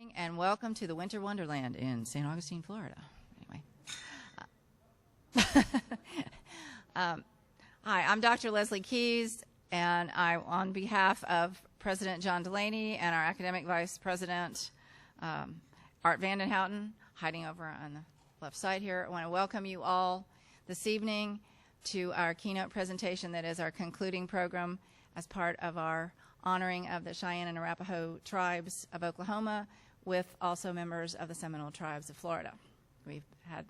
And welcome to the Winter Wonderland in St. Augustine, Florida. Anyway, hi, I'm Dr. Leslie Keyes, and on behalf of President John Delaney and our academic vice president, Art Vandenhouten, hiding over on the left side here, I want to welcome you all this evening to our keynote presentation that is our concluding program as part of our honoring of the Cheyenne and Arapaho tribes of Oklahoma, with also members of the Seminole tribes of Florida. We've had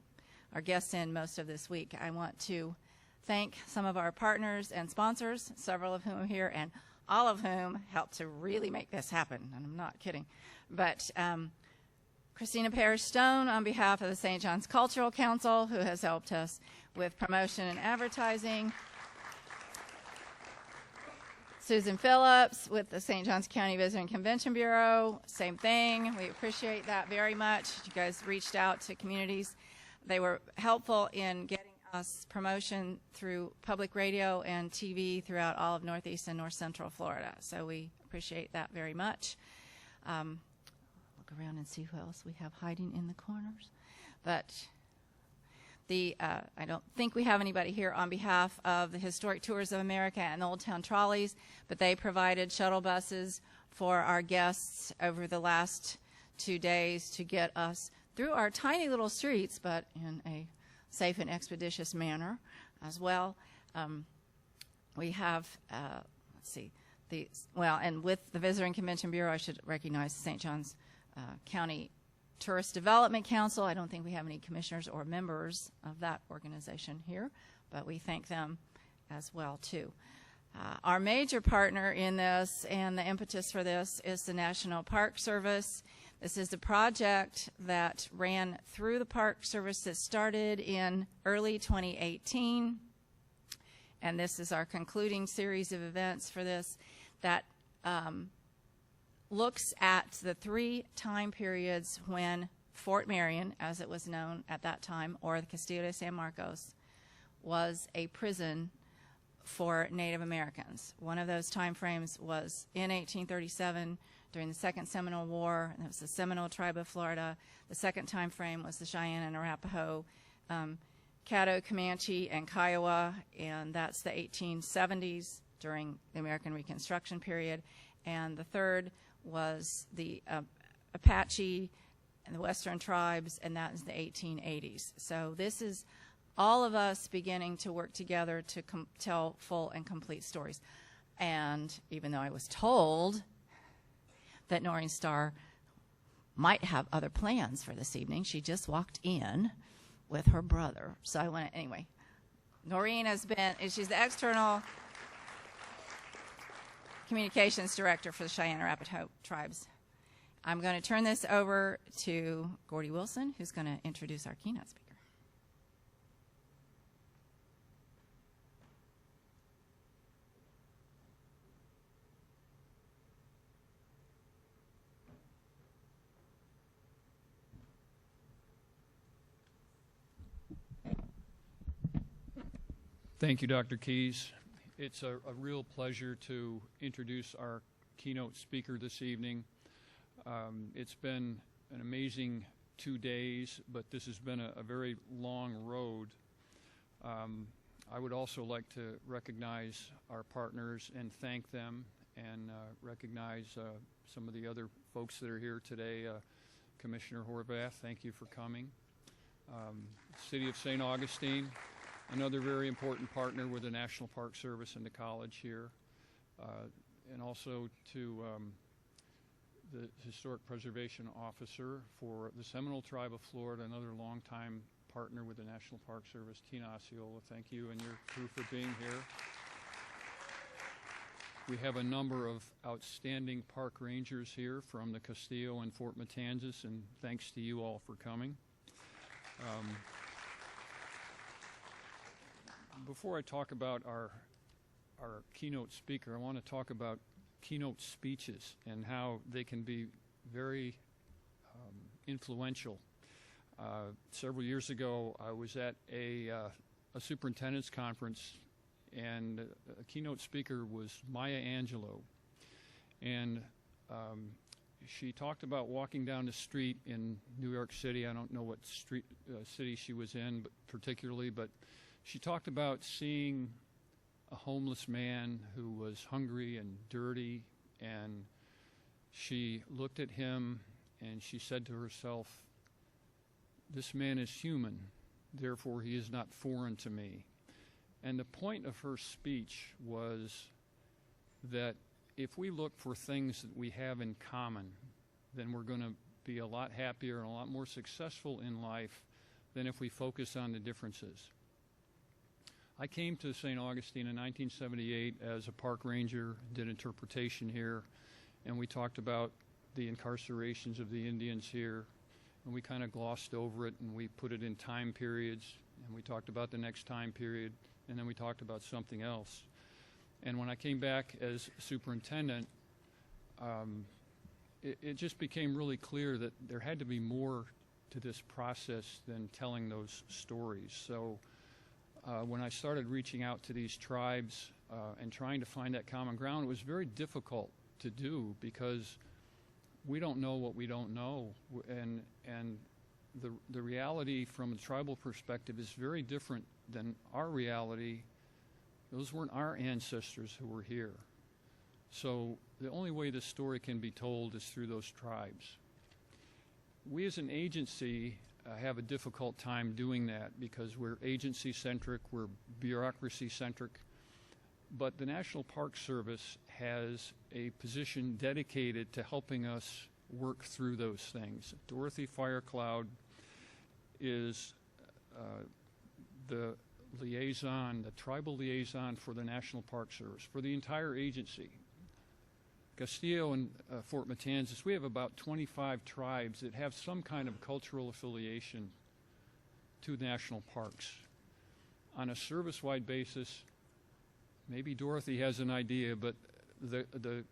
our guests in most of this week. I want to thank some of our partners and sponsors, several of whom are here, and all of whom helped to really make this happen, and I'm not kidding. But Christina Parrish-Stone, on behalf of the St. John's Cultural Council, who has helped us with promotion and advertising. Susan Phillips with the St. Johns County Visitor and Convention Bureau, same thing. We appreciate that very much. You guys reached out to communities. They were helpful in getting us promotion through public radio and TV throughout all of Northeast and North Central Florida. So we appreciate that very much. Look around and see who else we have hiding in the corners. But I don't think we have anybody here on behalf of the Historic Tours of America and the Old Town Trolleys, but they provided shuttle buses for our guests over the last 2 days to get us through our tiny little streets, but in a safe and expeditious manner as well. We have, let's see, and with the Visitor and Convention Bureau, I should recognize the St. Johns County Tourist Development Council. I don't think we have any commissioners or members of that organization here, but we thank them as well too. Our major partner in this and the impetus for this is the National Park Service. This is a project that ran through the Park Service that started in early 2018, and this is our concluding series of events for this that looks at the 3 time periods when Fort Marion, as it was known at that time, or the Castillo de San Marcos, was a prison for Native Americans. One of those time frames was in 1837 during the Second Seminole War, and it was the Seminole tribe of Florida. The second time frame was the Cheyenne and Arapaho, Caddo, Comanche, and Kiowa, and that's the 1870s during the American Reconstruction period. And the third was the Apache and the Western tribes, and that is the 1880s. So this is all of us beginning to work together to tell full and complete stories. And even though I was told that Noreen Starr might have other plans for this evening, she just walked in with her brother. So I want to, anyway, Noreen she's the external Communications Director for the Cheyenne and Arapaho tribes. I'm going to turn this over to Gordy Wilson, who's going to introduce our keynote speaker. Thank you, Dr. Keyes. It's a real pleasure to introduce our keynote speaker this evening. It's been an amazing 2 days, but this has been a very long road. I would also like to recognize our partners and thank them, and recognize some of the other folks that are here today. Commissioner Horvath, thank you for coming. City of St. Augustine, another very important partner with the National Park Service and the college here, and also to the Historic Preservation Officer for the Seminole Tribe of Florida, another longtime partner with the National Park Service, Tina Osceola. Thank you and your crew for being here. We have a number of outstanding park rangers here from the Castillo and Fort Matanzas, and thanks to you all for coming. Before I talk about our keynote speaker, I want to talk about keynote speeches and how they can be very influential. Several years ago, I was at a superintendent's conference, and a keynote speaker was Maya Angelou. And she talked about walking down the street in New York City. I don't know what city she was in, but particularly, but she talked about seeing a homeless man who was hungry and dirty, and she looked at him and she said to herself, "This man is human, therefore he is not foreign to me." And the point of her speech was that if we look for things that we have in common, then we're going to be a lot happier and a lot more successful in life than if we focus on the differences. I came to St. Augustine in 1978 as a park ranger, did interpretation here, and we talked about the incarcerations of the Indians here, and we kind of glossed over it, and we put it in time periods, and we talked about the next time period, and then we talked about something else. And when I came back as superintendent, it just became really clear that there had to be more to this process than telling those stories. So when I started reaching out to these tribes and trying to find that common ground, it was very difficult to do because we don't know what we don't know. And the reality from a tribal perspective is very different than our reality. Those weren't our ancestors who were here. So the only way this story can be told is through those tribes. We as an agency have a difficult time doing that because we're agency-centric, we're bureaucracy-centric, but the National Park Service has a position dedicated to helping us work through those things. Dorothy FireCloud is the liaison, the tribal liaison for the National Park Service, for the entire agency. Castillo and Fort Matanzas, we have about 25 tribes that have some kind of cultural affiliation to national parks. On a service-wide basis, maybe Dorothy has an idea, but the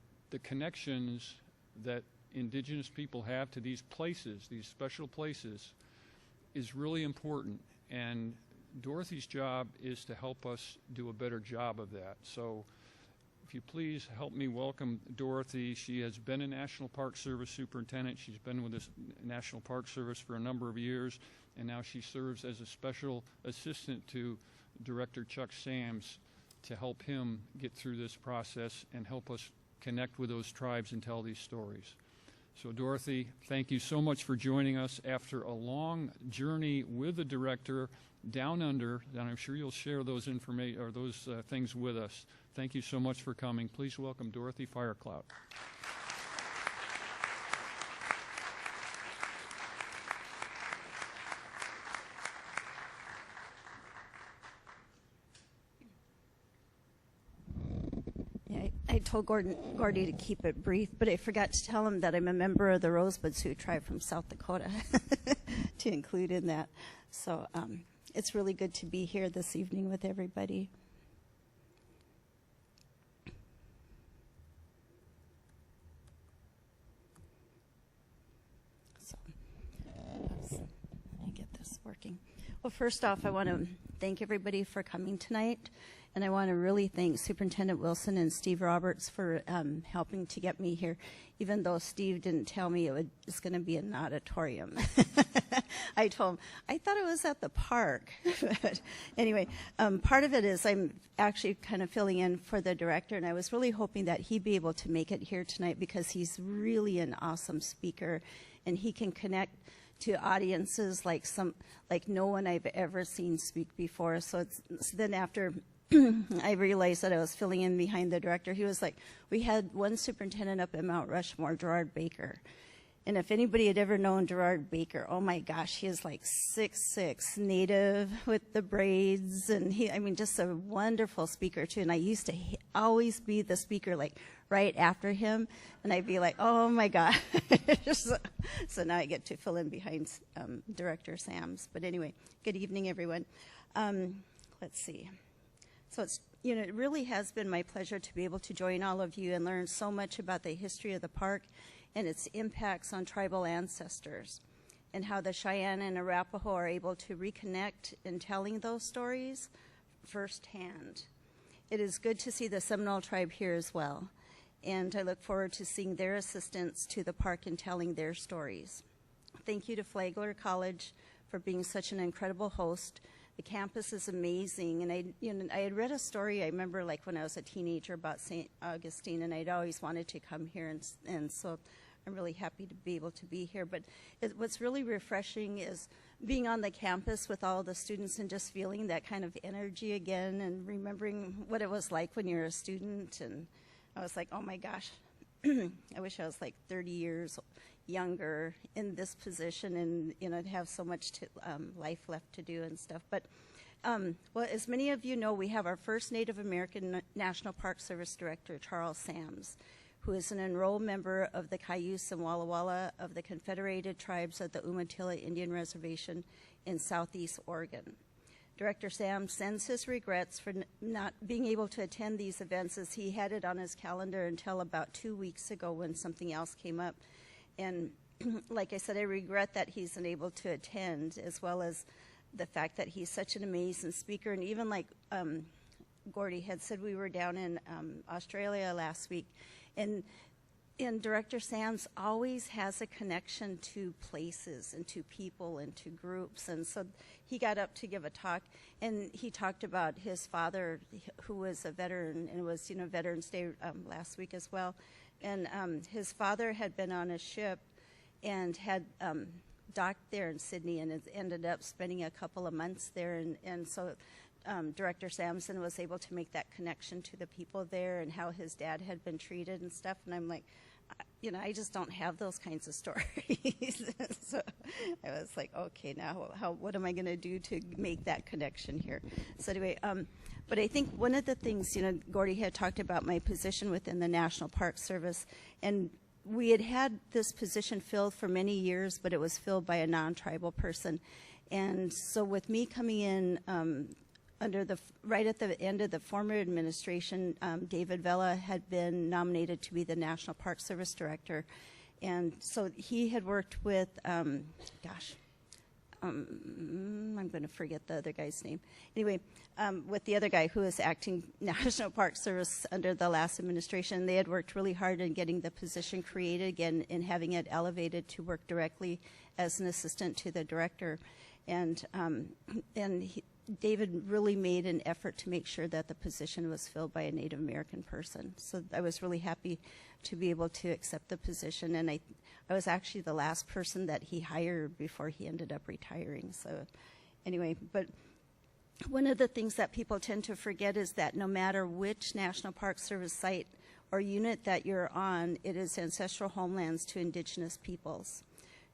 connections that indigenous people have to these places, these special places, is really important. And Dorothy's job is to help us do a better job of that. So if you please help me welcome Dorothy. She has been a National Park Service superintendent. She's been with the National Park Service for a number of years, and now she serves as a special assistant to Director Chuck Sams to help him get through this process and help us connect with those tribes and tell these stories. So Dorothy, thank you so much for joining us after a long journey with the director down under, and I'm sure you'll share those information or those things with us. Thank you so much for coming. Please welcome Dorothy FireCloud. Yeah, I told Gordy to keep it brief, but I forgot to tell him that I'm a member of the Rosebud Sioux tribe from South Dakota to include in that. So it's really good to be here this evening with everybody. So let me get this working. Well, first off, I want to thank everybody for coming tonight. And I want to really thank Superintendent Wilson and Steve Roberts for helping to get me here, even though Steve didn't tell me it was going to be an auditorium. I told him, I thought it was at the park. But anyway, part of it is I'm actually kind of filling in for the director, and I was really hoping that he'd be able to make it here tonight because he's really an awesome speaker, and he can connect to audiences like no one I've ever seen speak before. So then after I realized that I was filling in behind the director, he was like, we had one superintendent up at Mount Rushmore, Gerard Baker. And if anybody had ever known Gerard Baker, oh my gosh, he is like 6'6", native with the braids, and just a wonderful speaker too. And I used to always be the speaker like right after him, and I'd be like, oh my God. So now I get to fill in behind Director Sams. But anyway, good evening, everyone. Let's see. So it really has been my pleasure to be able to join all of you and learn so much about the history of the park and its impacts on tribal ancestors, and how the Cheyenne and Arapaho are able to reconnect in telling those stories firsthand. It is good to see the Seminole tribe here as well. and I look forward to seeing their assistance to the park and telling their stories. Thank you to Flagler College for being such an incredible host. The campus is amazing, and I had read a story, I remember like when I was a teenager, about St. Augustine, and I'd always wanted to come here, and so I'm really happy to be able to be here. But what's really refreshing is being on the campus with all the students and just feeling that kind of energy again, and remembering what it was like when you're a student. And I was like, oh my gosh, I wish I was like 30 years younger in this position, and to have so much life left to do and stuff. But well, as many of you know, we have our first Native American National Park Service Director, Charles Sams, who is an enrolled member of the Cayuse and Walla Walla of the Confederated Tribes of the Umatilla Indian Reservation in southeast Oregon. Director Sam sends his regrets for not being able to attend these events, as he had it on his calendar until about 2 weeks ago when something else came up. And like I said, I regret that he's unable to attend, as well as the fact that he's such an amazing speaker. And even like Gordy had said, we were down in Australia last week, and Director Sams always has a connection to places and to people and to groups. And so he got up to give a talk, and he talked about his father, who was a veteran, and it was Veterans Day last week as well. And his father had been on a ship and had docked there in Sydney, and ended up spending a couple of months there. And so Director Samson was able to make that connection to the people there and how his dad had been treated and stuff. And I'm like, I just don't have those kinds of stories. So I was like, okay, now what am I going to do to make that connection here? So anyway, but I think one of the things, Gordy had talked about my position within the National Park Service, and we had this position filled for many years, but it was filled by a non-tribal person. And so with me coming in right at the end of the former administration, David Vela had been nominated to be the National Park Service Director. And so he had worked with, I'm going to forget the other guy's name. Anyway, with the other guy who was acting National Park Service under the last administration, they had worked really hard in getting the position created again and having it elevated to work directly as an assistant to the director. And David really made an effort to make sure that the position was filled by a Native American person. So I was really happy to be able to accept the position, and I was actually the last person that he hired before he ended up retiring. So anyway, but one of the things that people tend to forget is that no matter which National Park Service site or unit that you're on, it is ancestral homelands to indigenous peoples,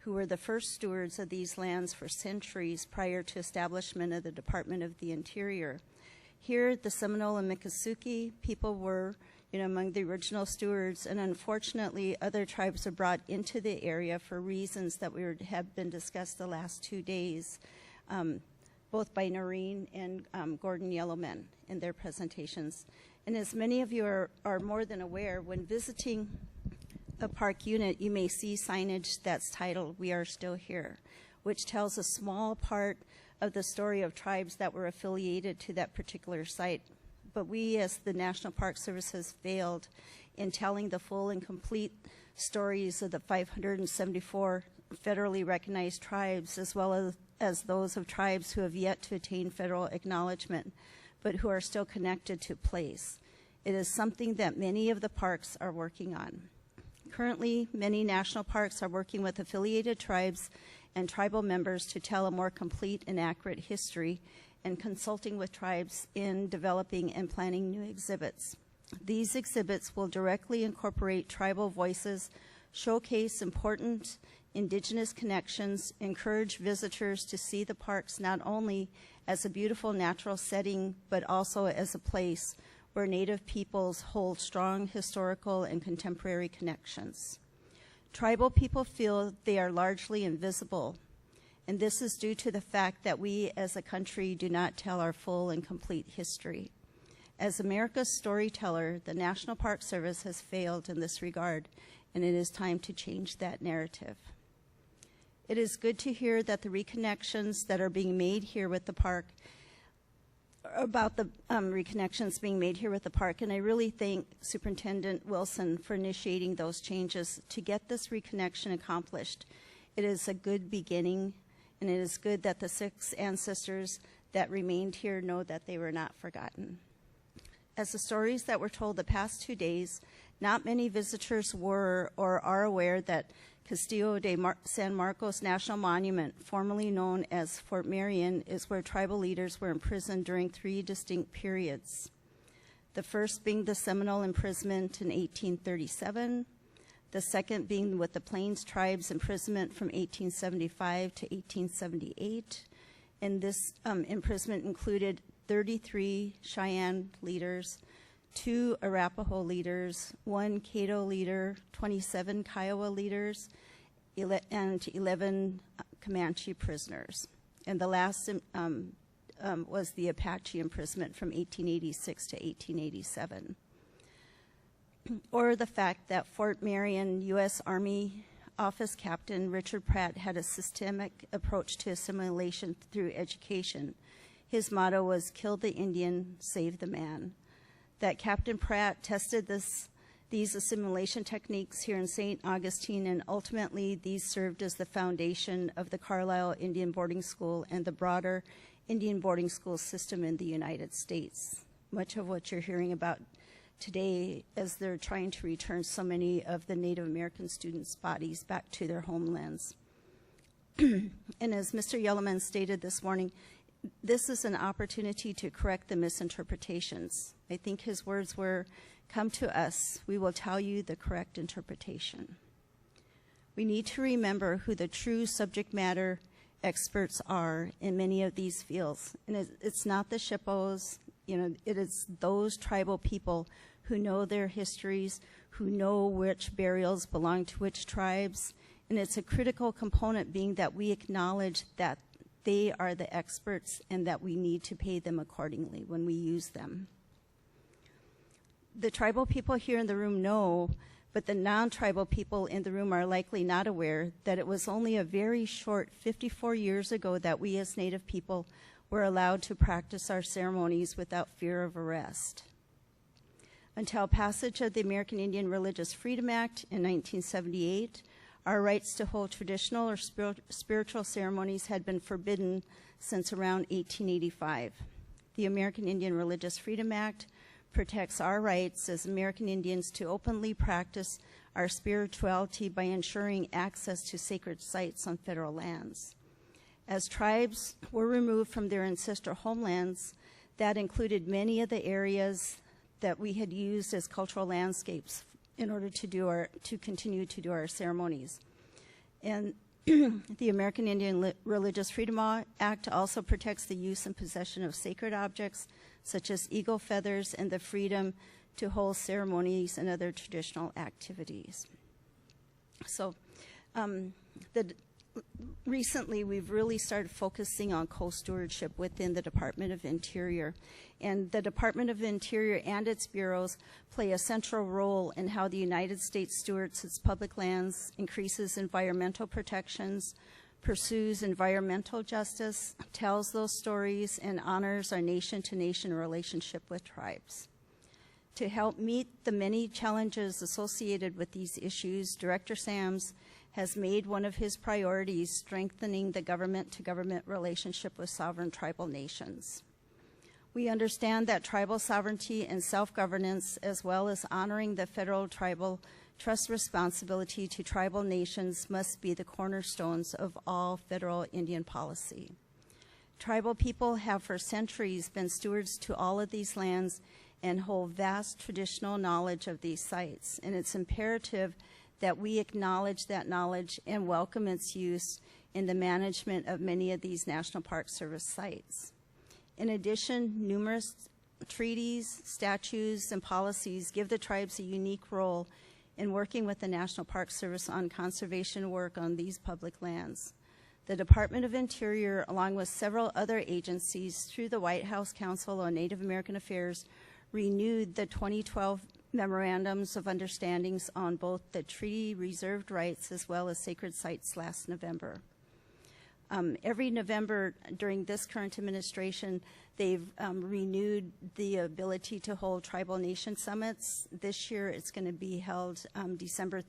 who were the first stewards of these lands for centuries prior to establishment of the Department of the Interior. Here, the Seminole and Miccosukee people were, among the original stewards, and unfortunately, other tribes were brought into the area for reasons that have been discussed the last 2 days, both by Noreen and Gordon Yellowman in their presentations. And as many of you are more than aware, when visiting a park unit, you may see signage that's titled "We Are Still Here," which tells a small part of the story of tribes that were affiliated to that particular site. But we, as the National Park Service, has failed in telling the full and complete stories of the 574 federally recognized tribes, as well as those of tribes who have yet to attain federal acknowledgement, but who are still connected to place. It is something that many of the parks are working on. Currently, many national parks are working with affiliated tribes and tribal members to tell a more complete and accurate history, and consulting with tribes in developing and planning new exhibits. These exhibits will directly incorporate tribal voices, showcase important indigenous connections, encourage visitors to see the parks not only as a beautiful natural setting, but also as a place where Native peoples hold strong historical and contemporary connections. Tribal people feel they are largely invisible, and this is due to the fact that we as a country do not tell our full and complete history. As America's storyteller, the National Park Service has failed in this regard, and it is time to change that narrative. It is good to hear that the reconnections that are being made here with the park about the reconnections being made here with the park, and I really thank Superintendent Wilson for initiating those changes to get this reconnection accomplished. It is a good beginning, and it is good that the 6 ancestors that remained here know that they were not forgotten. As the stories that were told the past 2 days, not many visitors were or are aware that Castillo de San Marcos National Monument, formerly known as Fort Marion, is where tribal leaders were imprisoned during 3 distinct periods. The first being the Seminole imprisonment in 1837, the second being with the Plains Tribes imprisonment from 1875 to 1878, and this imprisonment included 33 Cheyenne leaders, 2 Arapaho leaders, 1 Caddo leader, 27 Kiowa leaders, and 11 Comanche prisoners. And the last was the Apache imprisonment from 1886 to 1887. Or the fact that Fort Marion U.S. Army Office Captain Richard Pratt had a systemic approach to assimilation through education. His motto was, "Kill the Indian, save the man." That Captain Pratt tested these assimilation techniques here in St. Augustine, and ultimately these served as the foundation of the Carlisle Indian Boarding School and the broader Indian boarding school system in the United States. Much of what you're hearing about today as they're trying to return so many of the Native American students' bodies back to their homelands. And as Mr. Yellowman stated this morning, this is an opportunity to correct the misinterpretations. I think his words were, "Come to us, we will tell you the correct interpretation." We need to remember who the true subject matter experts are in many of these fields. And it's not the SHPOs, it is those tribal people who know their histories, who know which burials belong to which tribes. And it's a critical component being that we acknowledge that they are the experts and that we need to pay them accordingly when we use them. The tribal people here in the room know, but the non-tribal people in the room are likely not aware that it was only a very short 54 years ago that we as Native people were allowed to practice our ceremonies without fear of arrest. Until passage of the American Indian Religious Freedom Act in 1978, our rights to hold traditional or spiritual ceremonies had been forbidden since around 1885. The American Indian Religious Freedom Act protects our rights as American Indians to openly practice our spirituality by ensuring access to sacred sites on federal lands. As tribes were removed from their ancestral homelands, that included many of the areas that we had used as cultural landscapes in order to continue to do our ceremonies. And the American Indian Religious Freedom Act also protects the use and possession of sacred objects such as eagle feathers and the freedom to hold ceremonies and other traditional activities. So recently we've really started focusing on co-stewardship within the Department of Interior. And the Department of Interior and its bureaus play a central role in how the United States stewards its public lands, increases environmental protections, pursues environmental justice, tells those stories, and honors our nation-to-nation relationship with tribes. To help meet the many challenges associated with these issues, Director Sams has made one of his priorities strengthening the government-to-government relationship with sovereign tribal nations. We understand that tribal sovereignty and self-governance, as well as honoring the federal tribal trust responsibility to tribal nations, must be the cornerstones of all federal Indian policy. Tribal people have for centuries been stewards to all of these lands and hold vast traditional knowledge of these sites, and it's imperative that we acknowledge that knowledge and welcome its use in the management of many of these National Park Service sites. In addition, numerous treaties, statutes, and policies give the tribes a unique role in working with the National Park Service on conservation work on these public lands. The Department of Interior, along with several other agencies through the White House Council on Native American Affairs, renewed the 2012 memorandums of understandings on both the treaty reserved rights as well as sacred sites last November. Every November during this current administration, they've renewed the ability to hold tribal nation summits. This year, it's going to be held November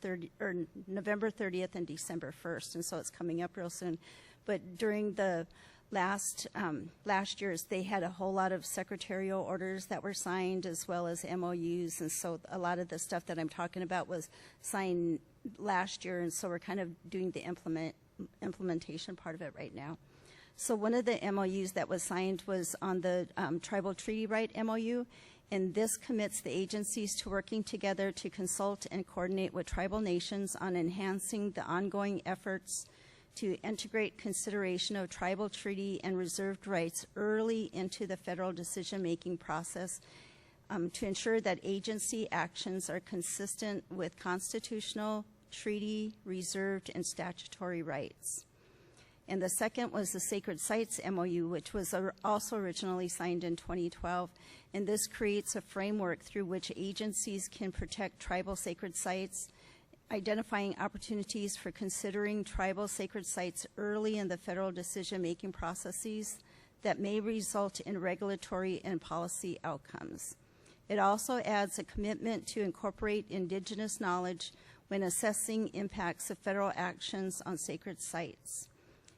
30th and December 1st, and so it's coming up real soon. But during the last years, they had a whole lot of secretarial orders that were signed, as well as MOUs, and so a lot of the stuff that I'm talking about was signed last year, and so we're kind of doing the implementation part of it right now. So one of the MOUs that was signed was on the Tribal Treaty Right MOU, and this commits the agencies to working together to consult and coordinate with tribal nations on enhancing the ongoing efforts to integrate consideration of tribal treaty and reserved rights early into the federal decision-making process to ensure that agency actions are consistent with constitutional, treaty, reserved, and statutory rights. And the second was the Sacred Sites MOU, which was also originally signed in 2012. And this creates a framework through which agencies can protect tribal sacred sites, identifying opportunities for considering tribal sacred sites early in the federal decision-making processes that may result in regulatory and policy outcomes. It also adds a commitment to incorporate indigenous knowledge when assessing impacts of federal actions on sacred sites.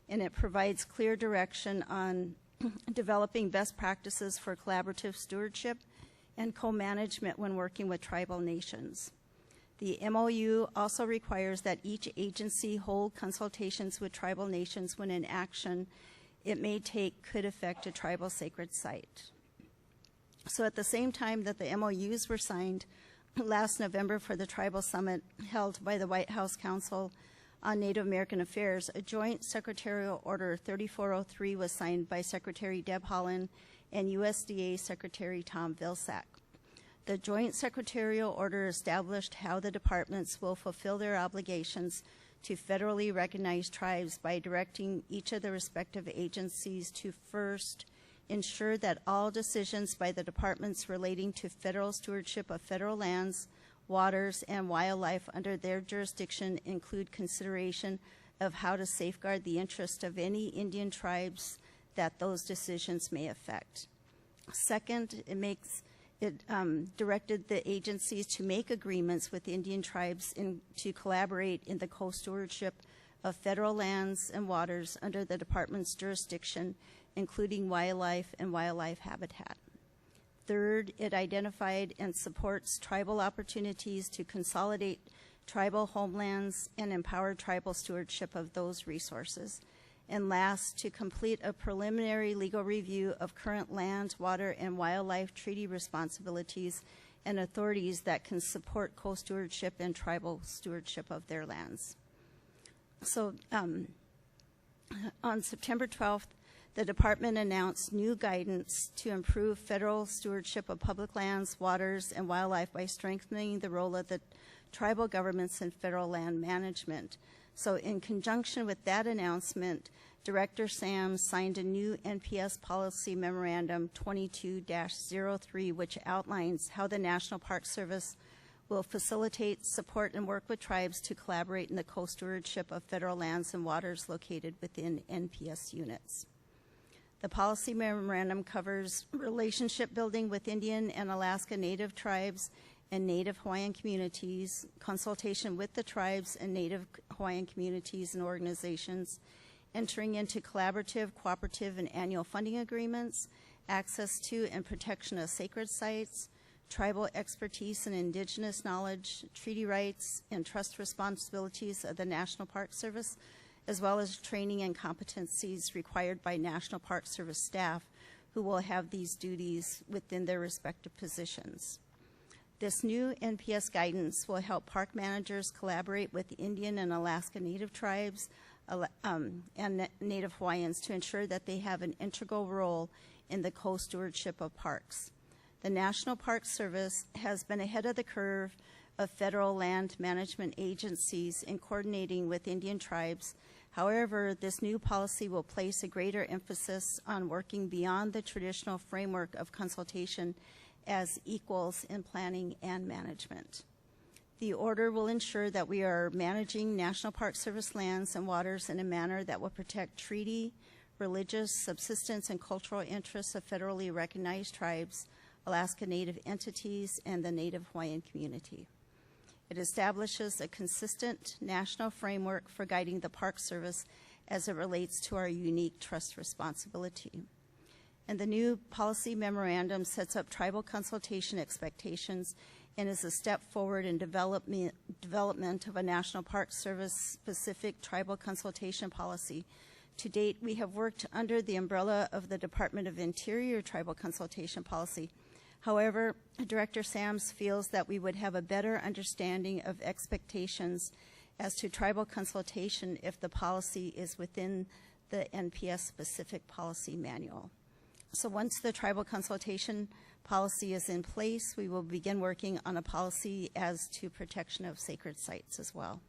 And it provides clear direction on developing best practices for collaborative stewardship and co-management when working with tribal nations. The MOU also requires that each agency hold consultations with tribal nations when an action it may take could affect a tribal sacred site. So at the same time that the MOUs were signed last November for the Tribal Summit held by the White House Council on Native American Affairs, a joint Secretarial Order 3403 was signed by Secretary Deb Haaland and USDA Secretary Tom Vilsack. The joint secretarial order established how the departments will fulfill their obligations to federally recognized tribes by directing each of the respective agencies to first ensure that all decisions by the departments relating to federal stewardship of federal lands, waters, and wildlife under their jurisdiction include consideration of how to safeguard the interest of any Indian tribes that those decisions may affect. Second, it directed the agencies to make agreements with Indian tribes to collaborate in the co-stewardship of federal lands and waters under the department's jurisdiction, including wildlife and wildlife habitat. Third, it identified and supports tribal opportunities to consolidate tribal homelands and empower tribal stewardship of those resources. And last, to complete a preliminary legal review of current land, water, and wildlife treaty responsibilities and authorities that can support co-stewardship and tribal stewardship of their lands. So on September 12th, the department announced new guidance to improve federal stewardship of public lands, waters, and wildlife by strengthening the role of the tribal governments in federal land management. So in conjunction with that announcement, Director Sam signed a new NPS Policy Memorandum 22-03, which outlines how the National Park Service will facilitate, support, and work with tribes to collaborate in the co-stewardship of federal lands and waters located within NPS units. The policy memorandum covers relationship building with Indian and Alaska Native tribes and Native Hawaiian communities, consultation with the tribes and Native Hawaiian communities and organizations, entering into collaborative, cooperative, and annual funding agreements, access to and protection of sacred sites, tribal expertise and indigenous knowledge, treaty rights, and trust responsibilities of the National Park Service, as well as training and competencies required by National Park Service staff who will have these duties within their respective positions. This new NPS guidance will help park managers collaborate with Indian and Alaska Native tribes and Native Hawaiians to ensure that they have an integral role in the co-stewardship of parks. The National Park Service has been ahead of the curve of federal land management agencies in coordinating with Indian tribes. However, this new policy will place a greater emphasis on working beyond the traditional framework of consultation as equals in planning and management. The order will ensure that we are managing National Park Service lands and waters in a manner that will protect treaty, religious, subsistence, and cultural interests of federally recognized tribes, Alaska Native entities, and the Native Hawaiian community. It establishes a consistent national framework for guiding the Park Service as it relates to our unique trust responsibility. And the new policy memorandum sets up tribal consultation expectations and is a step forward in development of a National Park Service specific tribal consultation policy. To date, we have worked under the umbrella of the Department of Interior tribal consultation policy. However, Director Sams feels that we would have a better understanding of expectations as to tribal consultation if the policy is within the NPS specific policy manual. So once the tribal consultation policy is in place, we will begin working on a policy as to protection of sacred sites as well.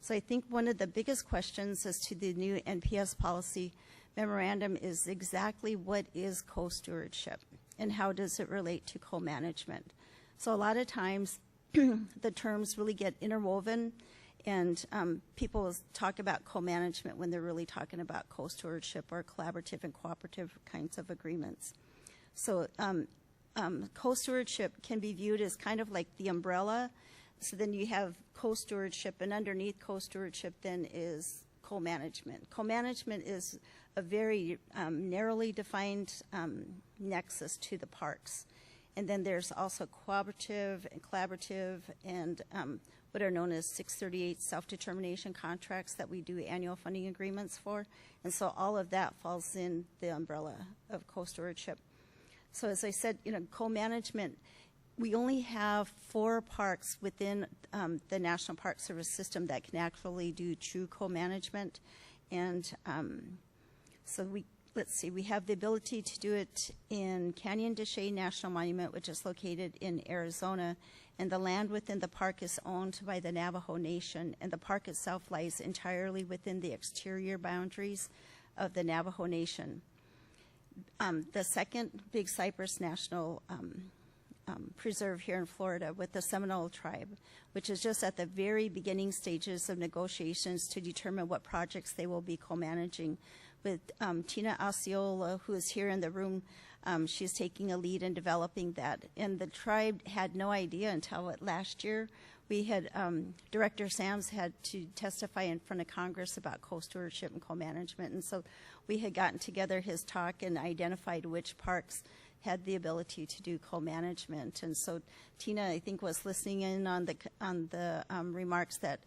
So I think one of the biggest questions as to the new NPS policy memorandum is exactly what is co-stewardship and how does it relate to co-management. So a lot of times the terms really get interwoven, and people talk about co-management when they're really talking about co-stewardship or collaborative and cooperative kinds of agreements. So co-stewardship can be viewed as kind of like the umbrella. So then you have co-stewardship, and underneath co-stewardship then is co-management. Co-management is a very narrowly defined nexus to the parks. And then there's also cooperative and collaborative and what are known as 638 self-determination contracts that we do annual funding agreements for. And so all of that falls in the umbrella of co-stewardship. So as I said, co-management, we only have 4 parks within the National Park Service system that can actually do true co-management. And so we have the ability to do it in Canyon de Chelly National Monument, which is located in Arizona, and the land within the park is owned by the Navajo Nation, and the park itself lies entirely within the exterior boundaries of the Navajo Nation. The second Big Cypress National Preserve here in Florida with the Seminole Tribe, which is just at the very beginning stages of negotiations to determine what projects they will be co-managing. With Tina Osceola, who is here in the room, she's taking a lead in developing that. And the tribe had no idea until last year. We had, Director Sams had to testify in front of Congress about co-stewardship and co-management. And so we had gotten together his talk and identified which parks had the ability to do co-management. And so Tina, I think, was listening in on the remarks that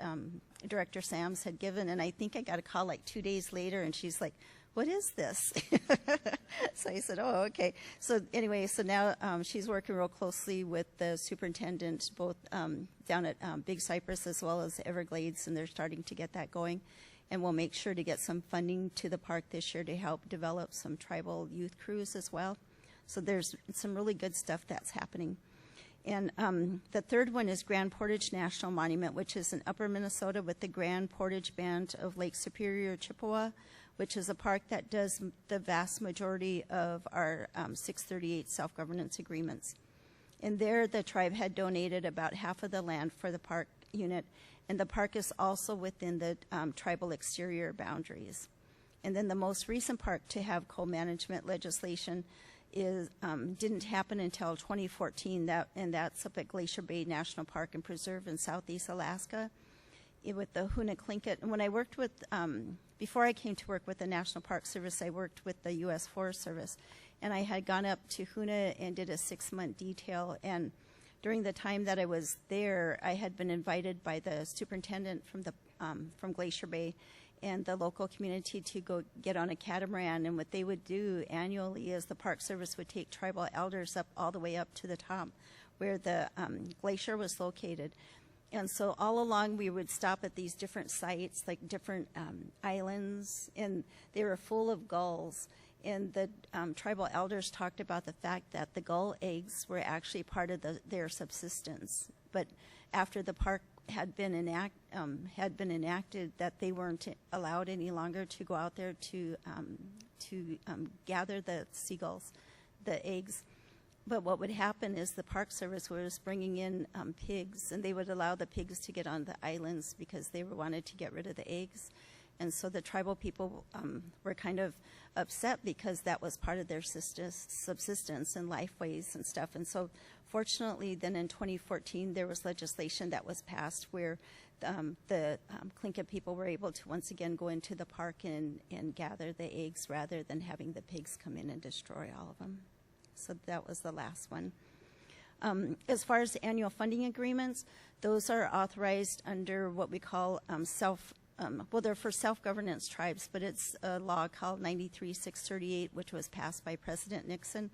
Director Sams had given, and I think I got a call like 2 days later, and she's like, "What is this?" So I said, "Oh, okay." So anyway, so now she's working real closely with the superintendent, both down at Big Cypress as well as Everglades, and they're starting to get that going. And we'll make sure to get some funding to the park this year to help develop some tribal youth crews as well. So there's some really good stuff that's happening. And the third one is Grand Portage National Monument, which is in Upper Minnesota with the Grand Portage Band of Lake Superior, Chippewa, which is a park that does the vast majority of our 638 self-governance agreements. And there, the tribe had donated about half of the land for the park unit, and the park is also within the tribal exterior boundaries. And then the most recent park to have co-management legislation didn't happen until 2014, and that's up at Glacier Bay National Park and Preserve in southeast Alaska with the Hoona-Tlingit. And when I worked with, before I came to work with the National Park Service, I worked with the U.S. Forest Service. And I had gone up to Hoona and did a 6-month detail. And during the time that I was there, I had been invited by the superintendent from Glacier Bay and the local community to go get on a catamaran. And what they would do annually is the Park Service would take tribal elders up all the way up to the top where the glacier was located. And so all along we would stop at these different sites, like different islands, and they were full of gulls. And the tribal elders talked about the fact that the gull eggs were actually part of their subsistence. But after the park had been enacted, that they weren't allowed any longer to go out there to gather the seagulls, the eggs. But what would happen is the Park Service was bringing in pigs, and they would allow the pigs to get on the islands because they wanted to get rid of the eggs. And so the tribal people were kind of upset because that was part of their subsistence and lifeways and stuff. And so fortunately, then in 2014, there was legislation that was passed where the Tlingit people were able to once again go into the park and gather the eggs rather than having the pigs come in and destroy all of them. So that was the last one. As far as annual funding agreements, those are authorized under what we call they're for self-governance tribes, but it's a law called 93-638, which was passed by President Nixon.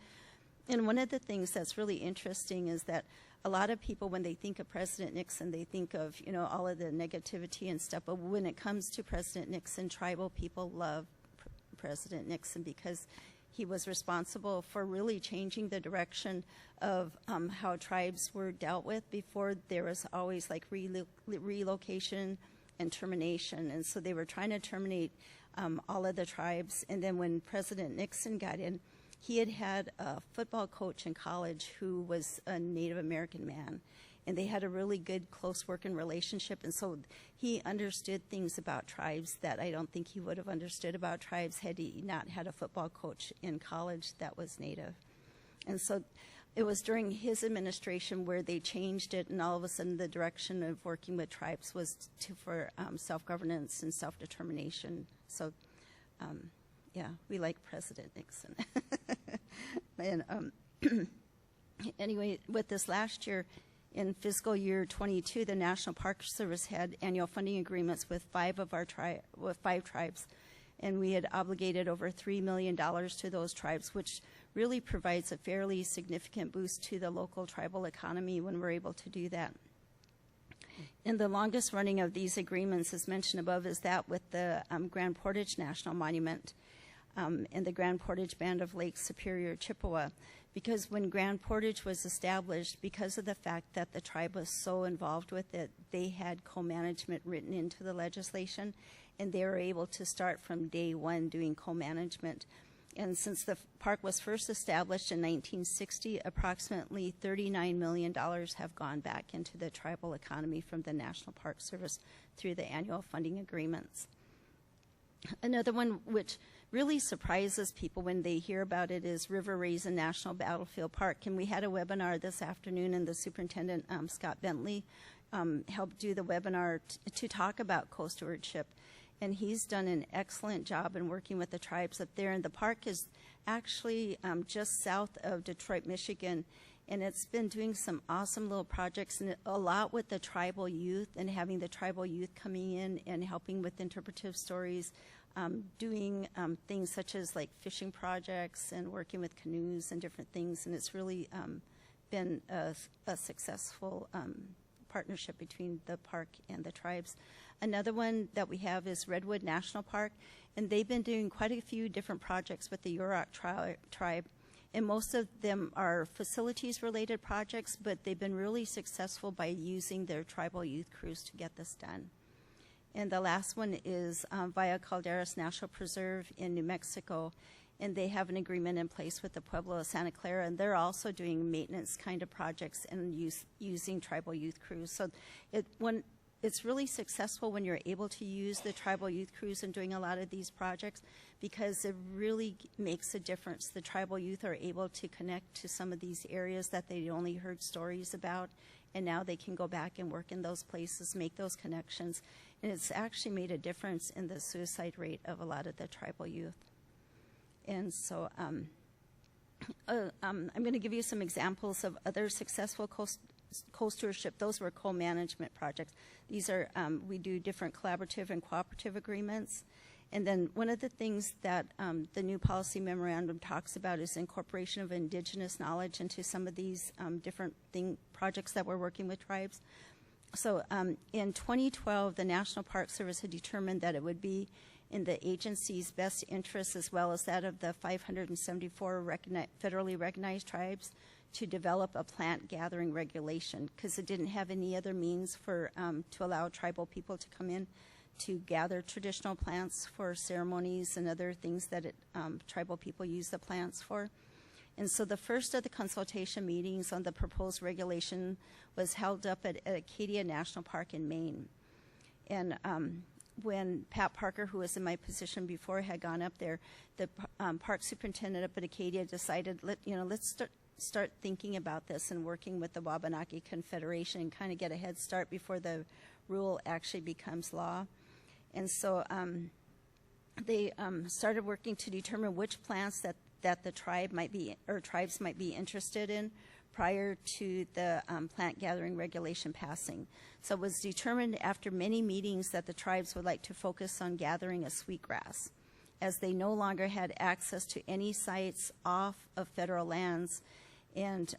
And one of the things that's really interesting is that a lot of people, when they think of President Nixon, they think of, all of the negativity and stuff. But when it comes to President Nixon, tribal people love President Nixon because he was responsible for really changing the direction of how tribes were dealt with. Before, there was always like relocation and termination. And so they were trying to terminate all of the tribes. And then when President Nixon got in, he had a football coach in college who was a Native American man. And they had a really good, close working relationship. And so he understood things about tribes that I don't think he would have understood about tribes had he not had a football coach in college that was Native. And so it was during his administration where they changed it, and all of a sudden the direction of working with tribes was for self-governance and self-determination. So, we like President Nixon. And anyway, with this last year, in fiscal year 22, the National Park Service had annual funding agreements with five tribes, and we had obligated over $3 million to those tribes, which really provides a fairly significant boost to the local tribal economy when we're able to do that. And the longest running of these agreements, as mentioned above, is that with the Grand Portage National Monument and the Grand Portage Band of Lake Superior, Chippewa. Because when Grand Portage was established, because of the fact that the tribe was so involved with it, they had co-management written into the legislation, and they were able to start from day one doing co-management. And since the park was first established in 1960, approximately $39 million have gone back into the tribal economy from the National Park Service through the annual funding agreements. Another one which really surprises people when they hear about it is River Raisin National Battlefield Park. And we had a webinar this afternoon, and the superintendent, Scott Bentley, helped do the webinar to talk about co-stewardship. And he's done an excellent job in working with the tribes up there. And the park is actually just south of Detroit, Michigan. And it's been doing some awesome little projects, and a lot with the tribal youth, and having the tribal youth coming in and helping with interpretive stories, doing things such as like fishing projects and working with canoes and different things. And it's really been a successful partnership between the park and the tribes. Another one that we have is Redwood National Park, and they've been doing quite a few different projects with the Yurok tribe. And most of them are facilities-related projects, but they've been really successful by using their tribal youth crews to get this done. And the last one is Via Calderas National Preserve in New Mexico, and they have an agreement in place with the Pueblo of Santa Clara, and they're also doing maintenance kind of projects and using tribal youth crews. So it's really successful when you're able to use the tribal youth crews in doing a lot of these projects, because it really makes a difference. The tribal youth are able to connect to some of these areas that they only heard stories about, and now they can go back and work in those places, make those connections. And it's actually made a difference in the suicide rate of a lot of the tribal youth. And so I'm going to give you some examples of other successful co-stewardship. Those were co-management projects. These are, we do different collaborative and cooperative agreements. And then one of the things that the new policy memorandum talks about is incorporation of indigenous knowledge into some of these different projects that we're working with tribes. So in 2012, the National Park Service had determined that it would be in the agency's best interest, as well as that of the 574 federally recognized tribes, to develop a plant gathering regulation, because it didn't have any other means for to allow tribal people to come in to gather traditional plants for ceremonies and other things that tribal people use the plants for. And so the first of the consultation meetings on the proposed regulation was held up at Acadia National Park in Maine. And when Pat Parker, who was in my position before, had gone up there, the park superintendent up at Acadia decided, let's start thinking about this and working with the Wabanaki Confederation and kind of get a head start before the rule actually becomes law. And so they started working to determine which plants that the tribe might be, or tribes might be interested in prior to the plant gathering regulation passing. So it was determined after many meetings that the tribes would like to focus on gathering a sweetgrass, as they no longer had access to any sites off of federal lands. And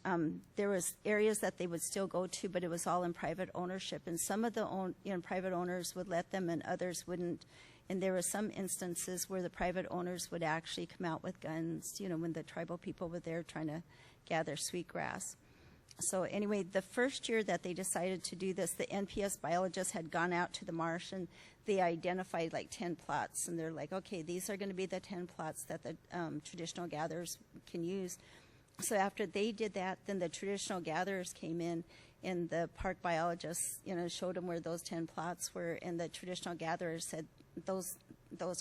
there was areas that they would still go to, but it was all in private ownership. And some of the private owners would let them and others wouldn't. And there were some instances where the private owners would actually come out with guns, when the tribal people were there trying to gather sweetgrass. So anyway, the first year that they decided to do this, the NPS biologists had gone out to the marsh and they identified like 10 plots. And they're like, okay, these are going to be the 10 plots that the traditional gatherers can use. So after they did that, then the traditional gatherers came in, and the park biologists, showed them where those 10 plots were, and the traditional gatherers said those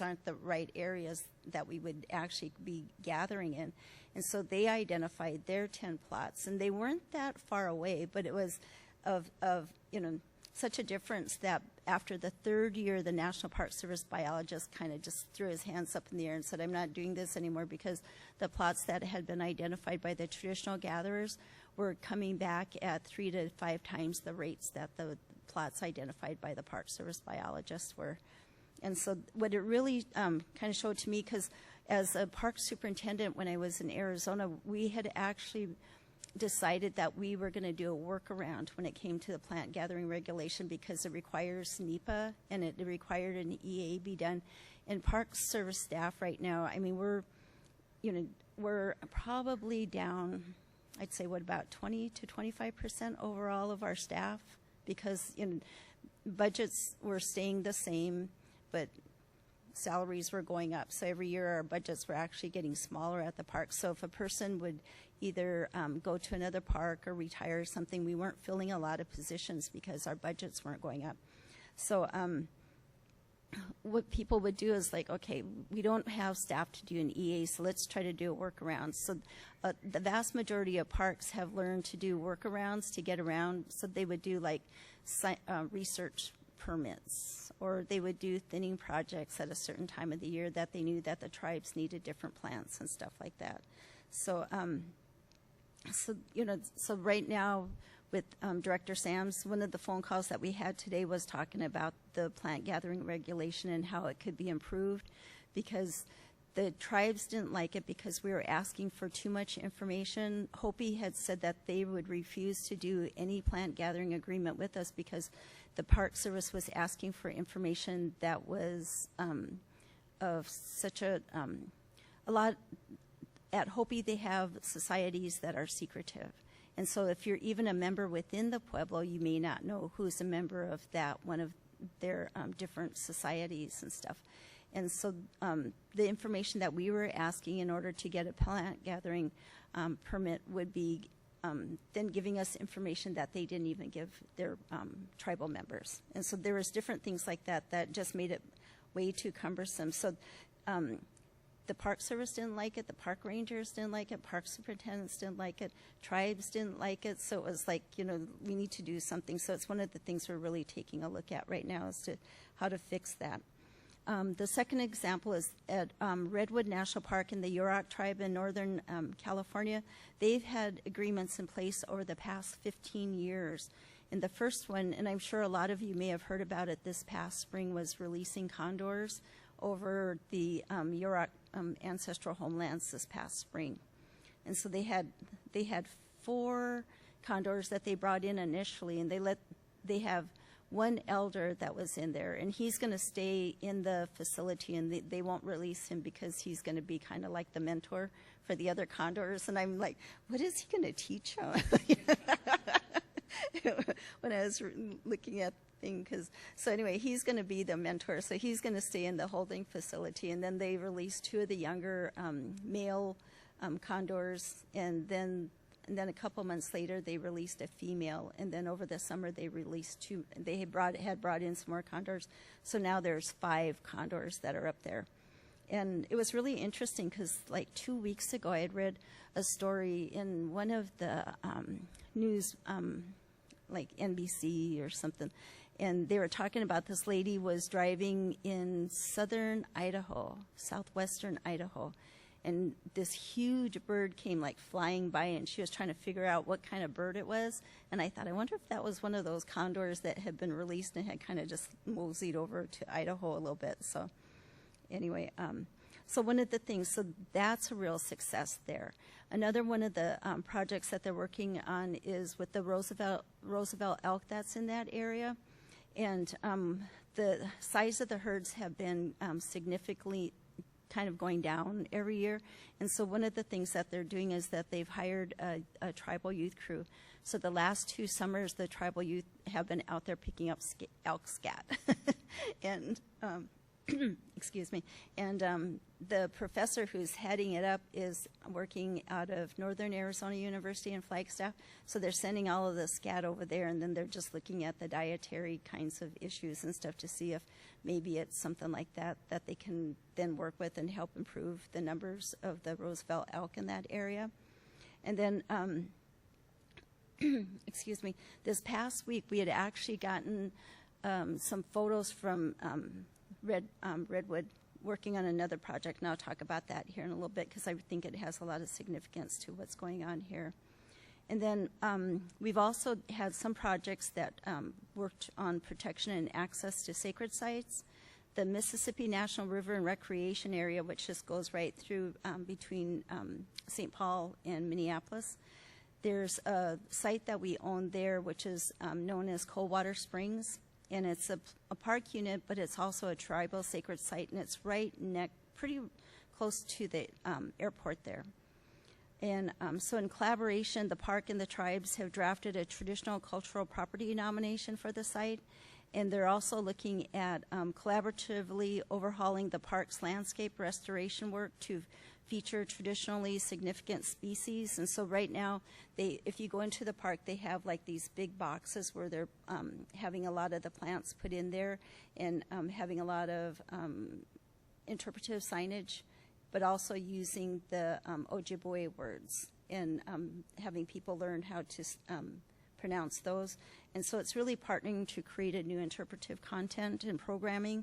aren't the right areas that we would actually be gathering in. And so they identified their 10 plots, and they weren't that far away, but it was of such a difference that after the third year, the National Park Service biologist kind of just threw his hands up in the air and said, I'm not doing this anymore, because the plots that had been identified by the traditional gatherers were coming back at 3 to 5 times the rates that the plots identified by the Park Service biologists were. And so what it really kind of showed to me, because as a park superintendent when I was in Arizona, we had actually decided that we were going to do a workaround when it came to the plant gathering regulation, because it requires NEPA and it required an EA be done. And Park Service staff right now, I mean, we're probably down, I'd say, about 20 to 25% overall of our staff, because budgets were staying the same, but salaries were going up. So every year our budgets were actually getting smaller at the park. So if a person would either go to another park or retire or something, we weren't filling a lot of positions because our budgets weren't going up. So what people would do is like, okay, we don't have staff to do an EA, so let's try to do a workaround. So the vast majority of parks have learned to do workarounds to get around. So they would do like research permits, or they would do thinning projects at a certain time of the year that they knew that the tribes needed different plants and stuff like that. So so right now with Director Sams, one of the phone calls that we had today was talking about the plant gathering regulation and how it could be improved, because the tribes didn't like it because we were asking for too much information. Hopi had said that they would refuse to do any plant gathering agreement with us because the Park Service was asking for information that was of such a lot. At Hopi, they have societies that are secretive. And so if you're even a member within the Pueblo, you may not know who's a member of that, one of their different societies and stuff. And so the information that we were asking in order to get a plant gathering permit would be then giving us information that they didn't even give their tribal members. And so there was different things like that that just made it way too cumbersome. So the Park Service didn't like it, the park rangers didn't like it, park superintendents didn't like it, tribes didn't like it. So it was like, we need to do something. So it's one of the things we're really taking a look at right now, as to how to fix that. The second example is at Redwood National Park in the Yurok tribe in Northern California. They've had agreements in place over the past 15 years. And the first one, and I'm sure a lot of you may have heard about it this past spring, was releasing condors over the Yurok ancestral homelands this past spring. And so they had 4 condors that they brought in initially, and they have one elder that was in there, and he's going to stay in the facility, and they won't release him because he's going to be kind of like the mentor for the other condors. And I'm like, what is he going to teach them? When I was looking at thing, so anyway, he's going to be the mentor, so he's going to stay in the holding facility. And then they released 2 of the younger male condors, and then a couple months later they released a female, and then over the summer they released two. They had brought in some more condors, so now there's 5 condors that are up there. And it was really interesting because like 2 weeks ago I had read a story in one of the news, like NBC or something, and they were talking about this lady was driving in southwestern Idaho, and this huge bird came like flying by, and she was trying to figure out what kind of bird it was. And I thought, I wonder if that was one of those condors that had been released and had kind of just moseyed over to Idaho a little bit. So anyway, so one of the things, so that's a real success there. Another one of the projects that they're working on is with the Roosevelt elk that's in that area. And the size of the herds have been significantly kind of going down every year. And so one of the things that they're doing is that they've hired a tribal youth crew. So the last 2 summers, the tribal youth have been out there picking up elk scat. And excuse me. And the professor who's heading it up is working out of Northern Arizona University in Flagstaff. So they're sending all of the scat over there, and then they're just looking at the dietary kinds of issues and stuff to see if maybe it's something like that that they can then work with and help improve the numbers of the Roosevelt elk in that area. And then, excuse me, this past week we had actually gotten some photos from Redwood, working on another project, and I'll talk about that here in a little bit because I think it has a lot of significance to what's going on here. And then we've also had some projects that worked on protection and access to sacred sites. The Mississippi National River and Recreation Area, which just goes right through between St. Paul and Minneapolis. There's a site that we own there, which is known as Coldwater Springs. And it's a park unit, but it's also a tribal sacred site, and it's pretty close to the airport there. And so in collaboration, the park and the tribes have drafted a traditional cultural property nomination for the site, and they're also looking at collaboratively overhauling the park's landscape restoration work to feature traditionally significant species. And so right now, if you go into the park, they have like these big boxes where they're having a lot of the plants put in there, and having a lot of interpretive signage, but also using the Ojibwe words and having people learn how to pronounce those. And so it's really partnering to create a new interpretive content and programming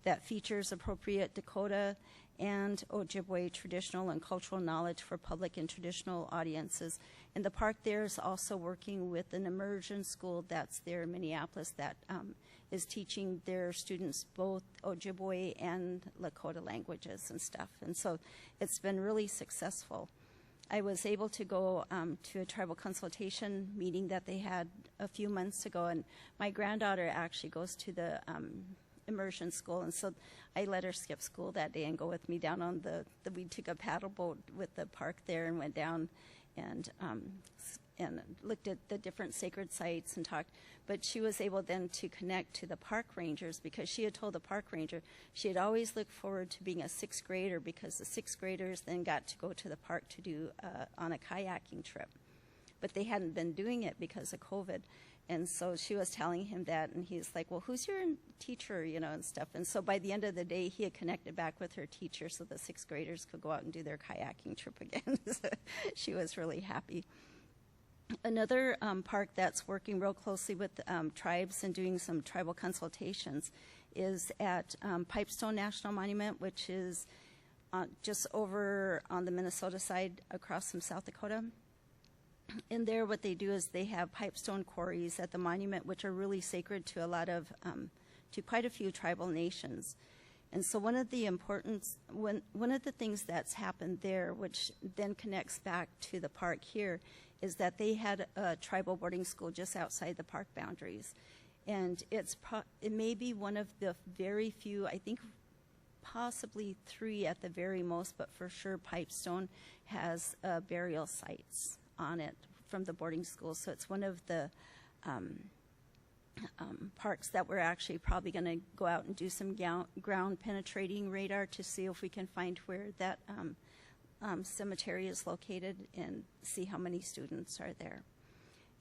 that features appropriate Dakota and Ojibwe traditional and cultural knowledge for public and traditional audiences. And the park there is also working with an immersion school that's there in Minneapolis that is teaching their students both Ojibwe and Lakota languages and stuff. And so it's been really successful. I was able to go to a tribal consultation meeting that they had a few months ago, and my granddaughter actually goes to the immersion school, and so I let her skip school that day and go with me down on we took a paddle boat with the park there and went down and looked at the different sacred sites and talked. But she was able then to connect to the park rangers, because she had told the park ranger she had always looked forward to being a 6th grader, because the 6th graders then got to go to the park to do on a kayaking trip. But they hadn't been doing it because of COVID. And so she was telling him that, and he's like, well, who's your teacher, and stuff. And so by the end of the day, he had connected back with her teacher so the 6th graders could go out and do their kayaking trip again. So she was really happy. Another park that's working real closely with tribes and doing some tribal consultations is at Pipestone National Monument, which is just over on the Minnesota side across from South Dakota. And there what they do is they have pipestone quarries at the monument, which are really sacred to to quite a few tribal nations. And so one of the things that's happened there, which then connects back to the park here, is that they had a tribal boarding school just outside the park boundaries. And it may be one of the very few, I think possibly 3 at the very most, but for sure Pipestone has burial sites on it from the boarding school. So it's one of the parks that we're actually probably going to go out and do some ground penetrating radar to see if we can find where that cemetery is located and see how many students are there.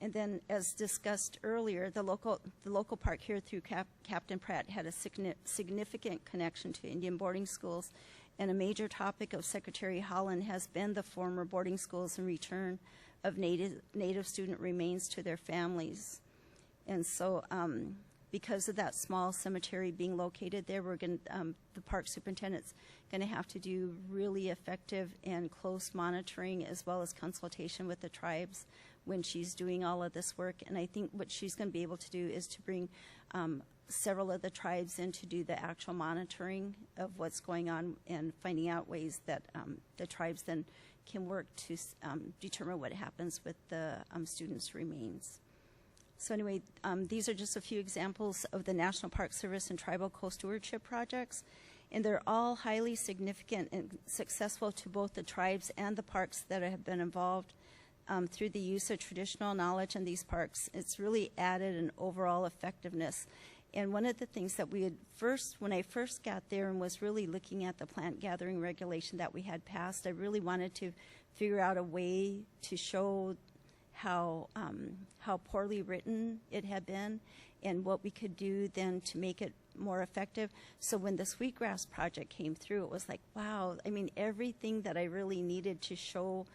And then, as discussed earlier, the local park here through Captain Pratt had a significant connection to Indian boarding schools, and a major topic of Secretary Holland has been the former boarding schools and return of Native student remains to their families. And so, because of that small cemetery being located there, the park superintendent's going to have to do really effective and close monitoring as well as consultation with the tribes when she's doing all of this work. And I think what she's going to be able to do is to bring several of the tribes in to do the actual monitoring of what's going on and finding out ways that the tribes then can work to determine what happens with the students' remains. So anyway, these are just a few examples of the National Park Service and tribal co-stewardship projects, and they're all highly significant and successful to both the tribes and the parks that have been involved. Through the use of traditional knowledge in these parks, it's really added an overall effectiveness. And one of the things that we had when I first got there and was really looking at the plant gathering regulation that we had passed, I really wanted to figure out a way to show how poorly written it had been and what we could do then to make it more effective. So when the Sweetgrass project came through, it was like, wow, I mean, everything that I really needed to show,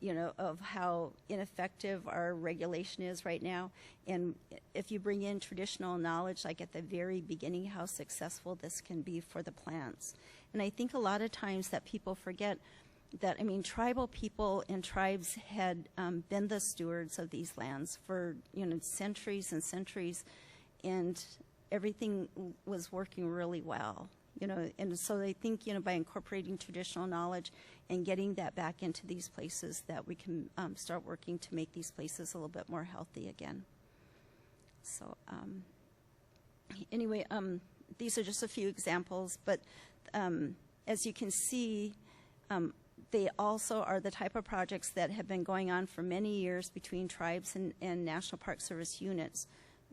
you know, of how ineffective our regulation is right now. And if you bring in traditional knowledge, like at the very beginning, how successful this can be for the plants. And I think a lot of times that people forget that, I mean, tribal people and tribes had been the stewards of these lands for, you know, centuries and centuries, and everything was working really well. You know, and so I think, you know, by incorporating traditional knowledge and getting that back into these places, that we can start working to make these places a little bit more healthy again. So anyway, these are just a few examples, but as you can see, they also are the type of projects that have been going on for many years between tribes and National Park Service units.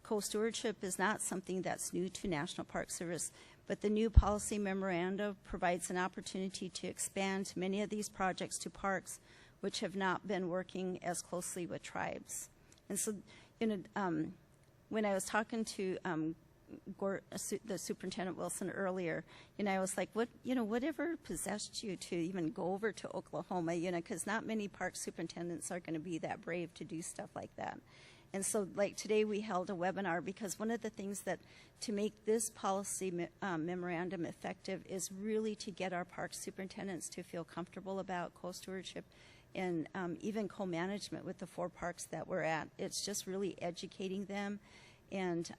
Co-stewardship is not something that's new to National Park Service, but the new policy memorandum provides an opportunity to expand many of these projects to parks which have not been working as closely with tribes. And so, you know, when I was talking to the Superintendent Wilson earlier, you know, I was like, whatever possessed you to even go over to Oklahoma, you know, because not many park superintendents are going to be that brave to do stuff like that. And so, like, today we held a webinar because one of the things that to make this policy memorandum effective is really to get our park superintendents to feel comfortable about co-stewardship and even co-management with the 4 parks that we're at. It's just really educating them. And,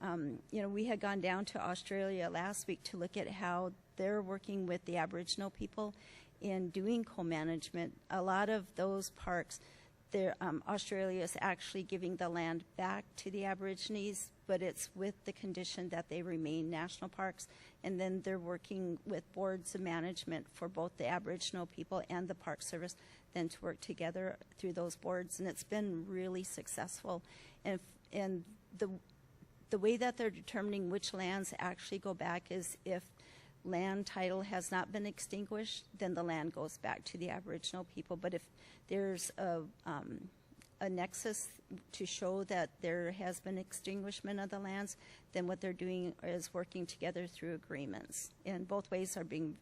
you know, we had gone down to Australia last week to look at how they're working with the Aboriginal people in doing co-management. A lot of those parks, Australia is actually giving the land back to the Aborigines, but it's with the condition that they remain national parks. And then they're working with boards of management for both the Aboriginal people and the Park Service then to work together through those boards. And it's been really successful. And the way that they're determining which lands actually go back is if land title has not been extinguished, then the land goes back to the Aboriginal people. But if there's a nexus to show that there has been extinguishment of the lands, then what they're doing is working together through agreements. And both ways are being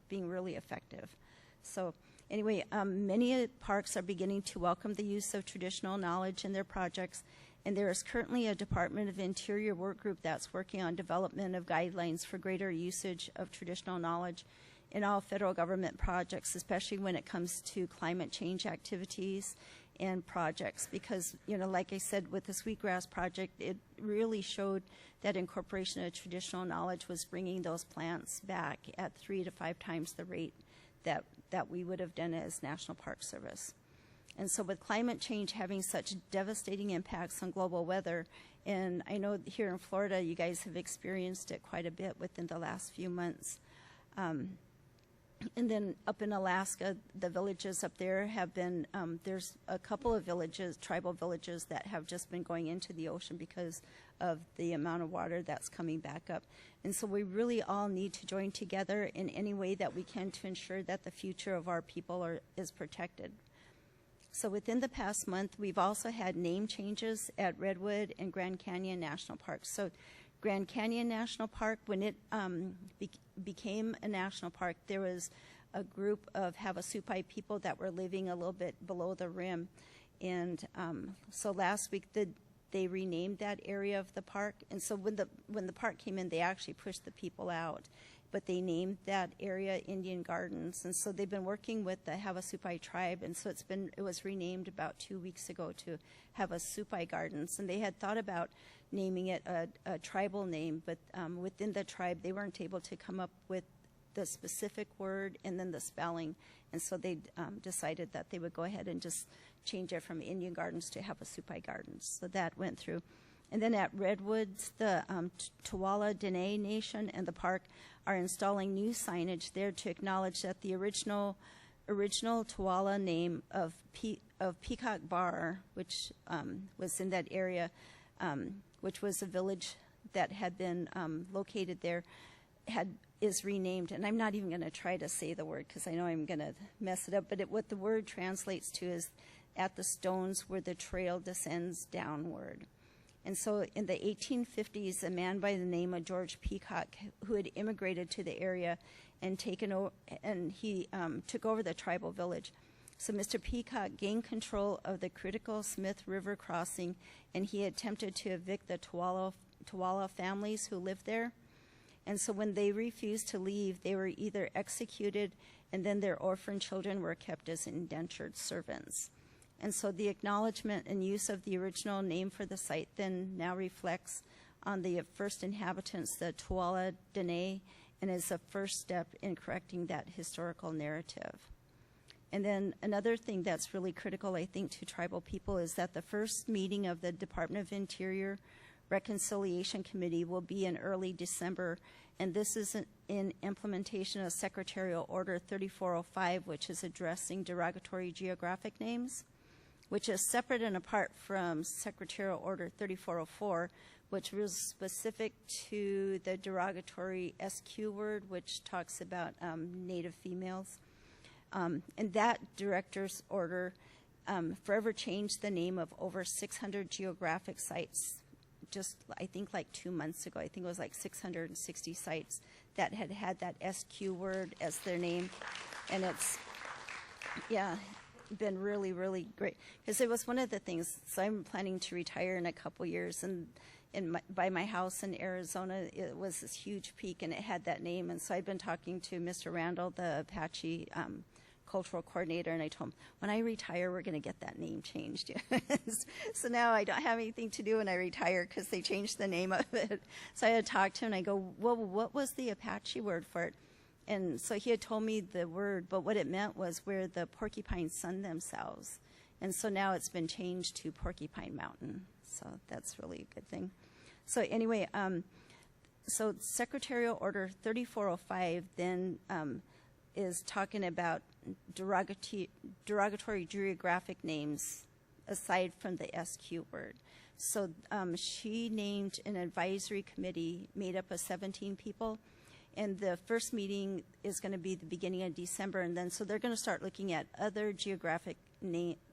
really effective. So anyway, many parks are beginning to welcome the use of traditional knowledge in their projects. And there is currently a Department of Interior work group that's working on development of guidelines for greater usage of traditional knowledge in all federal government projects, especially when it comes to climate change activities and projects. Because, you know, like I said, with the Sweetgrass project, it really showed that incorporation of traditional knowledge was bringing those plants back at 3 to 5 times the rate that we would have done as National Park Service. And so with climate change having such devastating impacts on global weather, and I know here in Florida you guys have experienced it quite a bit within the last few months, And then up in Alaska, the villages up there have been, there's a couple of villages, tribal villages, that have just been going into the ocean because of the amount of water that's coming back up. And so we really all need to join together in any way that we can to ensure that the future of our people is protected. So within the past month, we've also had name changes at Redwood and Grand Canyon National Parks. So Grand Canyon National Park, when it became a national park, there was a group of Havasupai people that were living a little bit below the rim. And so last week they renamed that area of the park. And so when the park came in, they actually pushed the people out. But they named that area Indian Gardens. And so they've been working with the Havasupai tribe. And so it was renamed about 2 weeks ago to Havasupai Gardens. And they had thought about naming it a tribal name, but within the tribe, they weren't able to come up with the specific word and then the spelling. And so they decided that they would go ahead and just change it from Indian Gardens to Havasupai Gardens. So that went through. And then at Redwoods, the Tuwala Dene Nation and the park are installing new signage there to acknowledge that the original Tuwala name of Peacock Bar, which was in that area, which was a village that had been located there, is renamed. And I'm not even going to try to say the word because I know I'm going to mess it up. But what the word translates to is at the stones where the trail descends downward. And so in the 1850s, a man by the name of George Peacock, who had immigrated to the area and he took over the tribal village. So Mr. Peacock gained control of the critical Smith River crossing, and he attempted to evict the Tuwala families who lived there. And so when they refused to leave, they were either executed, and then their orphan children were kept as indentured servants. And so the acknowledgement and use of the original name for the site then now reflects on the first inhabitants, the Tuwala Dene, and is a first step in correcting that historical narrative. And then another thing that's really critical, I think, to tribal people is that the first meeting of the Department of Interior Reconciliation Committee will be in early December, and this is in implementation of Secretarial Order 3405, which is addressing derogatory geographic names, which is separate and apart from Secretarial Order 3404, which was specific to the derogatory SQ word, which talks about Native females. And that director's order forever changed the name of over 600 geographic sites just, I think, like 2 months ago. I think it was like 660 sites that had that SQ word as their name. And it's, yeah, been really, really great. Because it was one of the things, so I'm planning to retire in a couple years, and by my house in Arizona, it was this huge peak, and it had that name. And so I've been talking to Mr. Randall, the Apache cultural coordinator, and I told him, when I retire, we're going to get that name changed. So now I don't have anything to do when I retire because they changed the name of it. So I had talked to him, and I go, well, what was the Apache word for it? And so he had told me the word, but what it meant was where the porcupines sun themselves. And so now it's been changed to Porcupine Mountain. So that's really a good thing. So anyway, so Secretarial Order 3405 then is talking about derogatory geographic names aside from the SQ word. So she named an advisory committee made up of 17 people. And the first meeting is going to be the beginning of December. And then so they're going to start looking at other geographic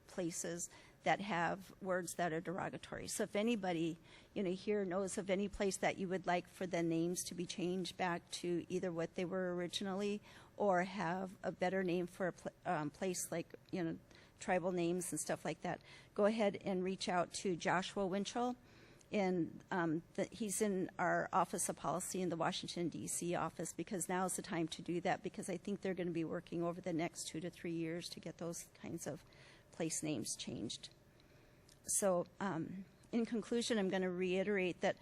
places that have words that are derogatory. So if anybody, here knows of any place that you would like for the names to be changed back to either what they were originally, or have a better name for a place like, tribal names and stuff like that, go ahead and reach out to Joshua Winchell. And he's in our Office of Policy in the Washington, D.C. office, because now is the time to do that, because I think they're going to be working over the next 2 to 3 years to get those kinds of place names changed. So in conclusion, I'm going to reiterate that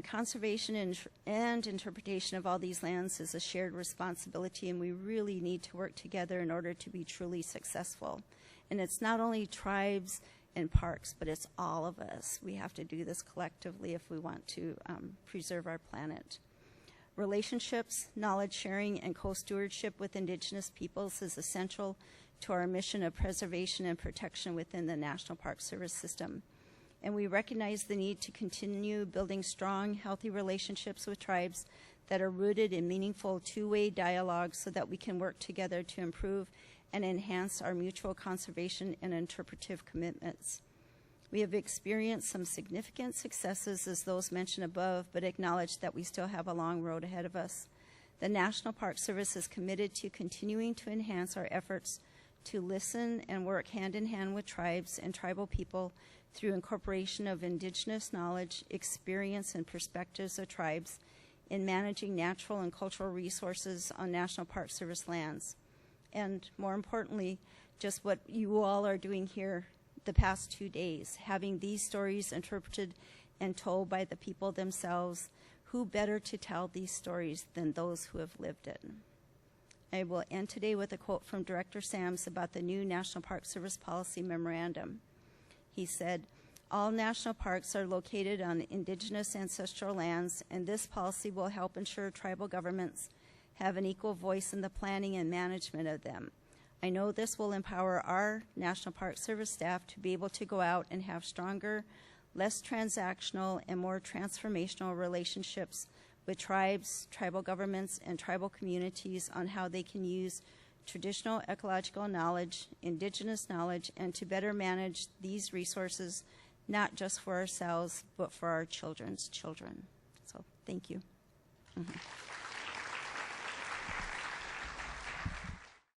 conservation and interpretation of all these lands is a shared responsibility, and we really need to work together in order to be truly successful. And it's not only tribes and parks, but it's all of us. We have to do this collectively if we want to preserve our planet. Relationships, knowledge sharing, and co-stewardship with Indigenous peoples is essential to our mission of preservation and protection within the National Park Service system. And we recognize the need to continue building strong, healthy relationships with tribes that are rooted in meaningful two-way dialogue so that we can work together to improve and enhance our mutual conservation and interpretive commitments. We have experienced some significant successes as those mentioned above, but acknowledge that we still have a long road ahead of us. The National Park Service is committed to continuing to enhance our efforts to listen and work hand in hand with tribes and tribal people through incorporation of Indigenous knowledge, experience, and perspectives of tribes in managing natural and cultural resources on National Park Service lands. And more importantly, just what you all are doing here the past 2 days, having these stories interpreted and told by the people themselves. Who better to tell these stories than those who have lived it? I will end today with a quote from Director Sams about the new National Park Service Policy Memorandum. He said, "All national parks are located on Indigenous ancestral lands, and this policy will help ensure tribal governments have an equal voice in the planning and management of them. I know this will empower our National Park Service staff to be able to go out and have stronger, less transactional, and more transformational relationships with tribes, tribal governments, and tribal communities on how they can use traditional ecological knowledge, Indigenous knowledge, and to better manage these resources, not just for ourselves, but for our children's children." So, thank you.